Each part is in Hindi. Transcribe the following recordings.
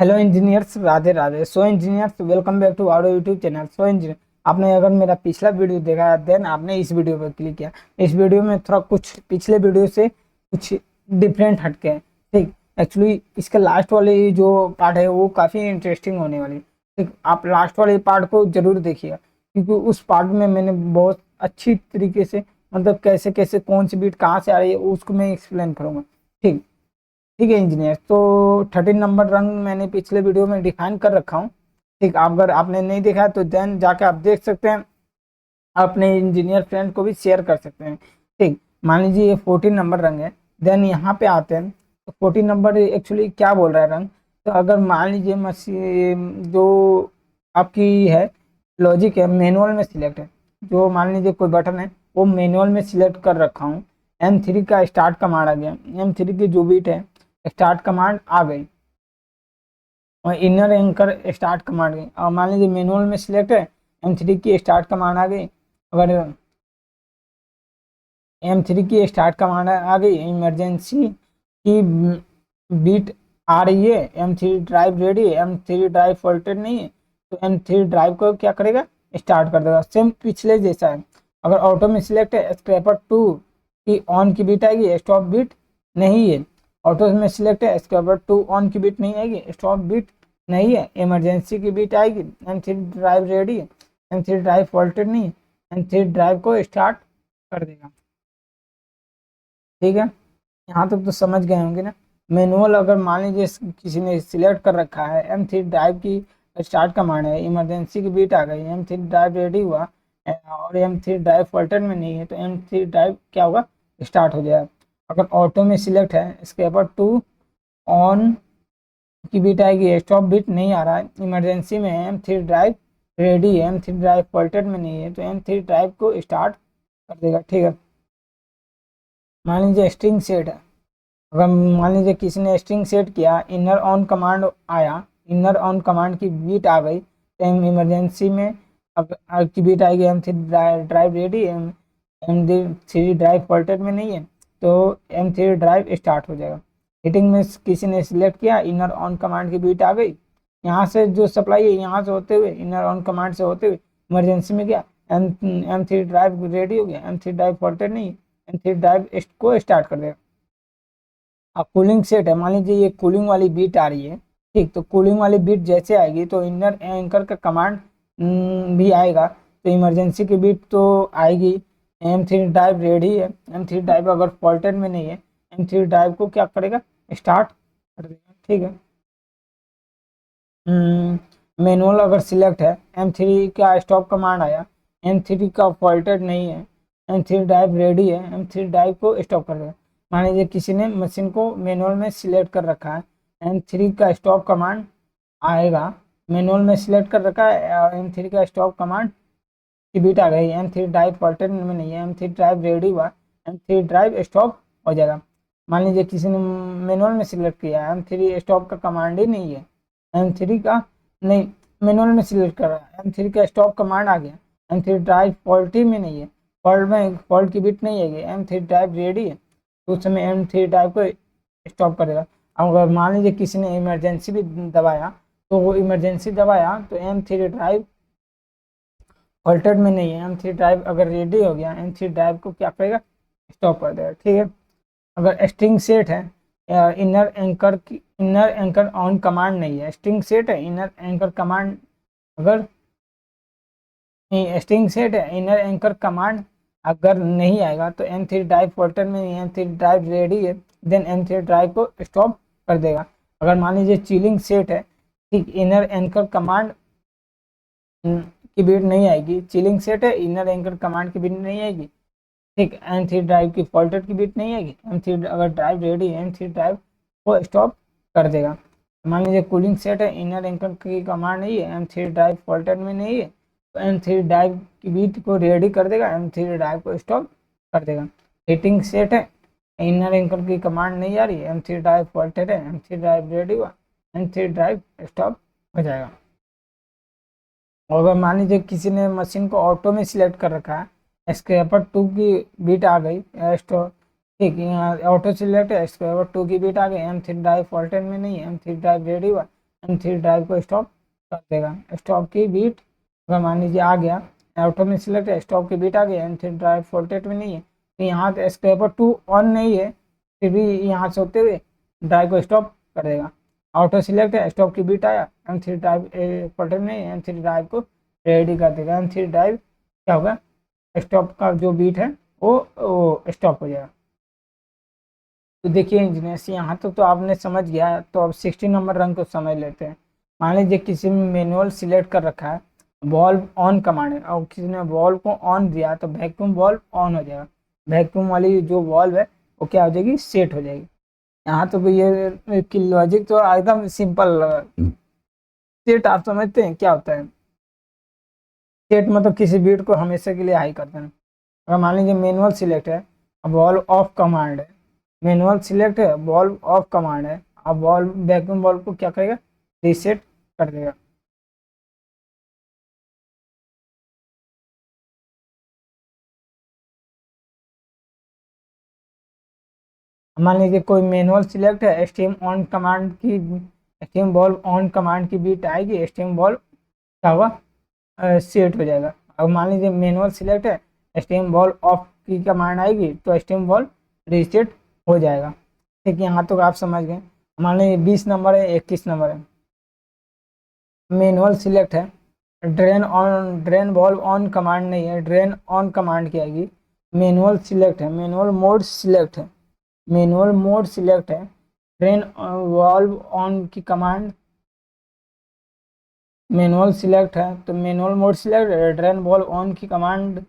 Hello engineers, Radhe Radhe. So engineers, welcome back to our YouTube channel. So engineer, आपने अगर मेरा पिछला वीडियो देखा है देन आपने इस वीडियो पर क्लिक किया। इस वीडियो में थोड़ा कुछ पिछले वीडियो से कुछ डिफरेंट हटके है। ठीक, एक्चुअली इसका लास्ट वाली जो पार्ट है वो काफ़ी इंटरेस्टिंग होने वाली है। ठीक, आप लास्ट वाले पार्ट को जरूर देखिएगा क्योंकि उस पार्ट में मैंने बहुत अच्छी तरीके से मतलब कैसे कैसे कौन सी बीट कहाँ से आ रही है उसको मैं एक्सप्लेन करूँगा। ठीक, ठीक है इंजीनियर। तो 13 नंबर रंग मैंने पिछले वीडियो में डिफाइन कर रखा हूँ। ठीक, अगर आपने नहीं देखा है तो देन जाके आप देख सकते हैं, अपने इंजीनियर फ्रेंड को भी शेयर कर सकते हैं। ठीक, मान लीजिए ये 14 नंबर रंग है। देन यहाँ पे आते हैं तो 14 नंबर एक्चुअली क्या बोल रहा है रंग। तो अगर मान लीजिए मशीन जो आपकी है लॉजिक है मैनुअल में सिलेक्ट है, जो मान लीजिए कोई बटन है वो मैनुअल में सिलेक्ट कर रखा हूँ। M3 का स्टार्ट कमांड आ गया, M3 की जो बीट है स्टार्ट कमांड आ गई और इनर एंकर स्टार्ट कमांड गई। और मान लीजिए मैनुअल में सिलेक्ट है, M3 की स्टार्ट कमांड आ गई। अगर M3 की स्टार्ट कमांड आ गई, इमरजेंसी की बीट आ रही है, M3 ड्राइव रेडी है, M3 ड्राइव फॉल्टेड नहीं है, तो M3 ड्राइव को क्या करेगा, स्टार्ट कर देगा। सेम पिछले जैसा है। अगर ऑटो में सिलेक्ट है, स्क्रैपर 2 की ऑन की बीट आएगी, स्टॉप बीट नहीं है। ऑटो में सिलेक्ट है, स्क्रैपर 2 ऑन की बीट नहीं आएगी, स्टॉप बीट नहीं है। इमरजेंसी की बीट आएगी, M3 ड्राइव रेडी है, M3 ड्राइव फॉल्टेड नहीं है, M3 ड्राइव को स्टार्ट कर देगा। ठीक है, यहाँ तक तो समझ गए होंगे ना। मैनुअल अगर मान लीजिए किसी ने सिलेक्ट कर रखा है, M3 ड्राइव की स्टार्ट कमांड है, इमरजेंसी की बीट आ गई, M3 ड्राइव रेडी हुआ और M3 ड्राइव फॉल्टेड में नहीं है, तो M3 ड्राइव क्या होगा, स्टार्ट हो जाएगा। अगर ऑटो में सिलेक्ट है, स्क्रैपर 2 ऑन की बीट आएगी, स्टॉप बीट नहीं आ रहा है। इमरजेंसी में M3 ड्राइव रेडी है, M3 ड्राइव फॉल्टेड में नहीं है, तो M3 ड्राइव को स्टार्ट कर देगा। ठीक है, मान लीजिए स्ट्रिंग सेट है। अगर मान लीजिए किसी ने स्ट्रिंग सेट किया, इनर ऑन कमांड आया, इनर ऑन कमांड की बीट आ गई, तो इमरजेंसी में अब की बीट आएगी, M3 drive ready, M3 drive faulted में नहीं है, तो M3 ड्राइव स्टार्ट हो जाएगा। हीटिंग में किसी ने सिलेक्ट किया, इनर ऑन कमांड की बीट आ गई, यहाँ से जो सप्लाई है यहाँ से होते हुए इनर ऑन कमांड से होते हुए इमरजेंसी में गया, M3 ड्राइव रेडी हो गया, M3 ड्राइव फॉल्टेड नहीं, M3 ड्राइव को स्टार्ट कर देगा। अब कूलिंग सेट है, मान लीजिए ये कूलिंग वाली बीट आ रही है। ठीक, तो कूलिंग वाली बीट जैसे आएगी तो इनर एंकर का कमांड भी आएगा, तो इमरजेंसी की बीट तो आएगी। M3 ड्राइव रेडी है, M3 ड्राइव अगर फॉल्टेड में नहीं है, M3 ड्राइव को क्या करेगा, स्टार्ट कर देगा। ठीक है, मैनुअल अगर सिलेक्ट है, M3 का स्टॉप कमांड आया, M3 का फॉल्टेड नहीं है, M3 ड्राइव रेडी है, M3 ड्राइव को स्टॉप कर देगा। मान लीजिए किसी ने मशीन को मैनुअल में सिलेक्ट कर रखा है, M3 का स्टॉप कमांड आएगा, मैनुअल में सिलेक्ट कर रखा है और M3 का स्टॉप कमांड की बीट आ गई, M3 ड्राइव फॉल्टेड में नहीं है, M3 ड्राइव रेडी हुआ, M3 ड्राइव स्टॉप हो जाएगा। मान लीजिए किसी ने मैनुअल में सिलेक्ट किया, M3 स्टॉप का कमांड ही नहीं है, M3 का नहीं, मैनुअल में सिलेक्ट कर रहा है, M3 का स्टॉप कमांड आ गया, M3 ड्राइव फॉल्टी में नहीं है, फॉल्ट में फॉल्ट की बिट नहीं आएगी, M3 ड्राइव रेडी है, तो उस समय M3 ड्राइव को स्टॉप करेगा। अब अगर मान लीजिए किसी ने इमरजेंसी भी दबाया, तो वो इमरजेंसी दबाया तो M3 ड्राइव फॉल्टेड में नहीं है, M3 ड्राइव अगर रेडी हो गया, M3 ड्राइव को क्या करेगा, स्टॉप कर देगा। ठीक है, अगर स्ट्रिंग सेट है, इनर एंकर ऑन कमांड नहीं है, स्ट्रिंग सेट है, इनर एंकर कमांड अगर स्ट्रिंग सेट है, इनर एंकर कमांड अगर नहीं आएगा तो M3 ड्राइव फोल्डर में M3 ड्राइव रेडी है, देन M3 ड्राइव को स्टॉप कर देगा। अगर मान लीजिए चिलिंग सेट है, ठीक, इनर एंकर कमांड की बीट नहीं आएगी, चिलिंग सेट है, इनर एंकर कमांड की बीट नहीं आएगी, ठीक, M3 ड्राइव की फॉल्टेड की बीट नहीं आएगी, M3 अगर ड्राइव रेडी है, M3 ड्राइव को स्टॉप कर देगा। मान लीजिए कूलिंग सेट है, इनर एंकर की कमांड नहीं है, M3 ड्राइव फॉल्टेड में नहीं है, तो M3 ड्राइव की बीट को रेडी कर देगा, M3 ड्राइव को स्टॉप कर देगा। हीटिंग सेट है, इनर एंकर की कमांड नहीं आ रही है, M3 ड्राइव फॉल्टेड है, M3 ड्राइव रेडी हुआ, M3 ड्राइव स्टॉप हो जाएगा। और अगर मान लीजिए किसी ने मशीन को ऑटो में सिलेक्ट कर रखा है, स्क्रैपर 2 की बीट आ गई, स्टॉप, ठीक, यहाँ ऑटो सिलेक्ट है, स्क्रैपर 2 की बीट आ गई, M3 ड्राइव फॉल्टेड में नहीं है, M3 ड्राइव रेडी हुआ, M3 ड्राइव को स्टॉप कर देगा। स्टॉप की बीट अगर मान लीजिए आ गया, ऑटो में सिलेक्ट है, स्टॉप की बीट आ गया, M3 ड्राइव फोल्टेड में नहीं है, तो यहाँ तो स्क्रैपर 2 ऑन नहीं है, फिर भी यहाँ से होते हुए ड्राइव को स्टॉप कर देगा। ऑटो सिलेक्ट है, स्टॉप की बीट आया, M3 ड्राइव फोल्टेड नहीं है, M3 ड्राइव को रेडी कर देगा। M3 ड्राइव क्या होगा, स्टॉप का जो बीट है वो स्टॉप हो जाएगा। तो देखिए इंजीनियर्स, यहाँ तक तो आपने समझ गया, तो अब 60 नंबर रंग को समझ लेते हैं। मान लीजिए किसी ने मैनुअल सिलेक्ट कर रखा है, वॉल्व ऑन कमांड है, और किसी ने वॉल्व को ऑन दिया तो वैक्यूम वॉल्व ऑन हो जाएगा, वैक्यूम वाली जो वॉल्व है वो क्या हो जाएगी, सेट हो जाएगी। यहाँ तो ये की लॉजिक तो एकदम सिंपल लगा। सेट आप समझते हैं क्या होता है? सेट मतलब किसी बीट को हमेशा के लिए हाई कर देना। अगर मान लीजिए मैनुअल सिलेक्ट है, अब वॉल्व ऑफ कमांड है, मैनुअल सिलेक्ट है, वॉल्व ऑफ कमांड है, अब वॉल्व वैक्यूम वॉल्व को क्या करेगा, रीसेट कर देगा। मान लीजिए कोई मैनुअल सिलेक्ट है, स्टीम ऑन कमांड की, स्टीम वॉल्व ऑन कमांड की बीट आएगी, स्टीम वॉल्व क्या हुआ, सेट हो जाएगा। अब मान लीजिए मैनुअल सिलेक्ट है, स्टीम वॉल्व ऑफ की कमांड आएगी तो स्टीम वॉल्व रीसेट हो जाएगा। ठीक है, यहाँ तो आप समझ गए। मान लीजिए 20 नंबर है, 21 नंबर है, मैनुअल सिलेक्ट है, ड्रेन वॉल्व ऑन कमांड नहीं है, ड्रेन ऑन कमांड की आएगी। मैनुअल सिलेक्ट है, मैनुअल मोड सिलेक्ट है, मैनुअल मोड सिलेक्ट है, ड्रेन वॉल्व ऑन की कमांड मैनुअल सिलेक्ट है, तो manual mode select, drain valve on की कमांड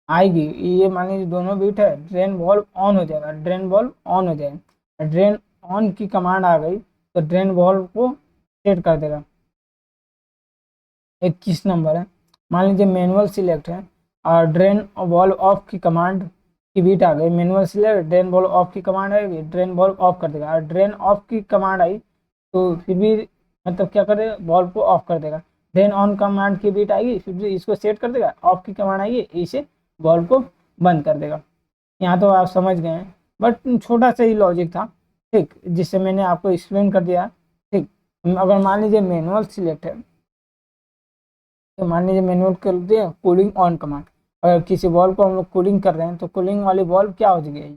आएगी। ये मान लीजिए दोनों बीट है, ड्रेन वॉल्व ऑन हो जाएगा, ड्रेन वॉल्व ऑन हो जाएगा, ड्रेन ऑन की कमांड आ गई तो ड्रेन वॉल्व को सेट कर देगा। 21 नंबर है, मान लीजिए मैनुअल सिलेक्ट है और ड्रेन वॉल्व ऑफ की कमांड की बीट आ गई, manual select, drain valve of की कमांड आएगी, ड्रेन वॉल्व ऑफ कर देगा, और ड्रेन ऑफ की कमांड आई तो फिर भी मतलब क्या करेगा, वॉल्व को ऑफ कर देगा। ड्रेन ऑन कमांड की बीट आएगी, फिर भी इसको सेट कर देगा, ऑफ की कमांड आएगी, इसे वॉल्व को बंद कर देगा। यहाँ तो आप समझ गए हैं, बट छोटा सा ही लॉजिक था, ठीक, जिससे मैंने आपको एक्सप्लेन कर दिया। ठीक, अगर मान लीजिए मैनुअल सिलेक्ट है, तो मान लीजिए मैनुअल कर दिया कूलिंग ऑन कमांड, अगर किसी वॉल्व को हम लोग कूलिंग कर रहे हैं तो कूलिंग वाली वॉल्व क्या हो जाएगी,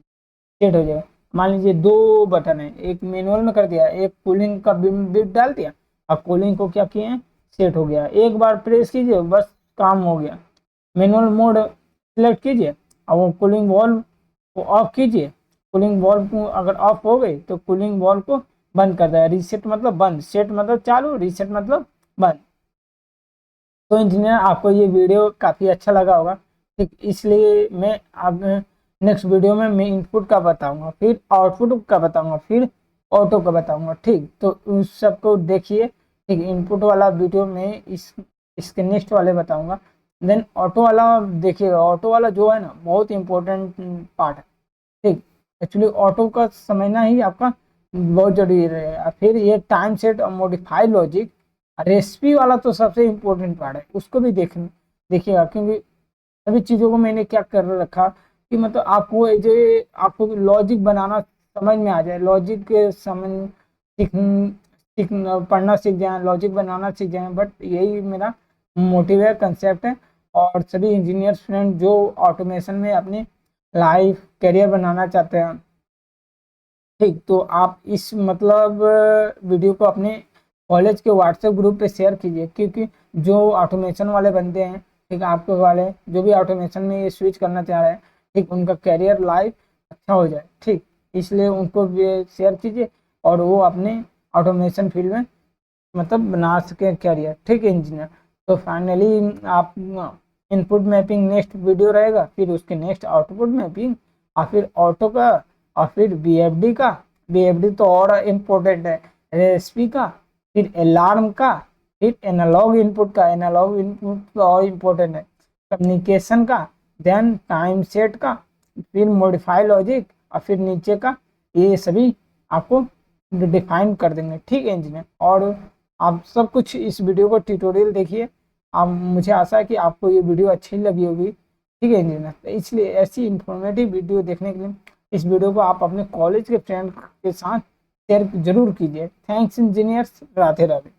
सेट हो जाएगा। मान लीजिए दो बटन है, एक मैनुअल में कर दिया, एक कूलिंग का बिट डाल दिया, अब कूलिंग को क्या किए, सेट हो गया। एक बार प्रेस कीजिए बस काम हो गया। मैनुअल मोड सिलेक्ट कीजिए, अब वो कूलिंग वॉल्व को ऑफ कीजिए, कूलिंग वॉल्व को अगर ऑफ हो गई तो कूलिंग वॉल्व को बंद कर देगा। रीसेट मतलब बंद, सेट मतलब चालू, रीसेट मतलब बंद। तो इंजीनियर आपको ये वीडियो काफ़ी अच्छा लगा होगा, ठीक, इसलिए मैं अब नेक्स्ट वीडियो में मैं इनपुट का बताऊंगा, फिर आउटपुट का बताऊंगा, फिर ऑटो का बताऊंगा। ठीक, तो उस सबको देखिए। ठीक, इनपुट वाला वीडियो में इसके नेक्स्ट वाले बताऊंगा। देन ऑटो वाला देखिएगा, ऑटो वाला जो है ना बहुत इंपॉर्टेंट पार्ट है। ठीक, एक्चुअली ऑटो का समझना ही आपका बहुत जरूरी रहेगा। फिर ये टाइम सेट और मॉडिफाई लॉजिक, रेसिपी वाला तो सबसे इम्पोर्टेंट पार्ट है, उसको भी देखिएगा, क्योंकि सभी चीज़ों को मैंने क्या कर रखा कि मतलब आपको जो आपको लॉजिक बनाना समझ में आ जाए, लॉजिक समझ पढ़ना सीख जाए, लॉजिक बनाना सीख जाए। बट यही मेरा मोटिव है, कंसेप्ट है। और सभी इंजीनियर्स फ्रेंड जो ऑटोमेशन में अपनी लाइफ करियर बनाना चाहते हैं, ठीक, तो आप इस मतलब वीडियो को अपने कॉलेज के व्हाट्सएप ग्रुप पे शेयर कीजिए, क्योंकि जो ऑटोमेशन वाले बंदे हैं, ठीक, आपके वाले जो भी ऑटोमेशन में ये स्विच करना चाह रहे हैं, ठीक, उनका करियर लाइफ अच्छा हो जाए। ठीक, इसलिए उनको भी शेयर कीजिए और वो अपने ऑटोमेशन फील्ड में मतलब बना सके करियर। ठीक है इंजीनियर, तो फाइनली आप इनपुट मैपिंग नेक्स्ट वीडियो रहेगा, फिर उसके नेक्स्ट आउटपुट मैपिंग, और फिर ऑटो का, और फिर बीएफडी का। बीएफडी तो और इम्पोर्टेंट है, रेसिपी का, फिर अलार्म का, फिर एनालॉग इनपुट का, एनालॉग इनपुट तो और इम्पोर्टेंट है, कम्युनिकेशन का, देन टाइम सेट का, फिर मॉडिफाई लॉजिक, और फिर नीचे का, ये सभी आपको डिफाइन कर देंगे। ठीक है इंजीनियर, और आप सब कुछ इस वीडियो को ट्यूटोरियल देखिए। आप, मुझे आशा है कि आपको ये वीडियो अच्छी लगी होगी। ठीक है इंजीनियर, तो इसलिए ऐसी इंफॉर्मेटिव वीडियो देखने के लिए इस वीडियो को आप अपने कॉलेज के फ्रेंड के साथ शेयर जरूर कीजिए। Thanks engineers, Radhe Radhe.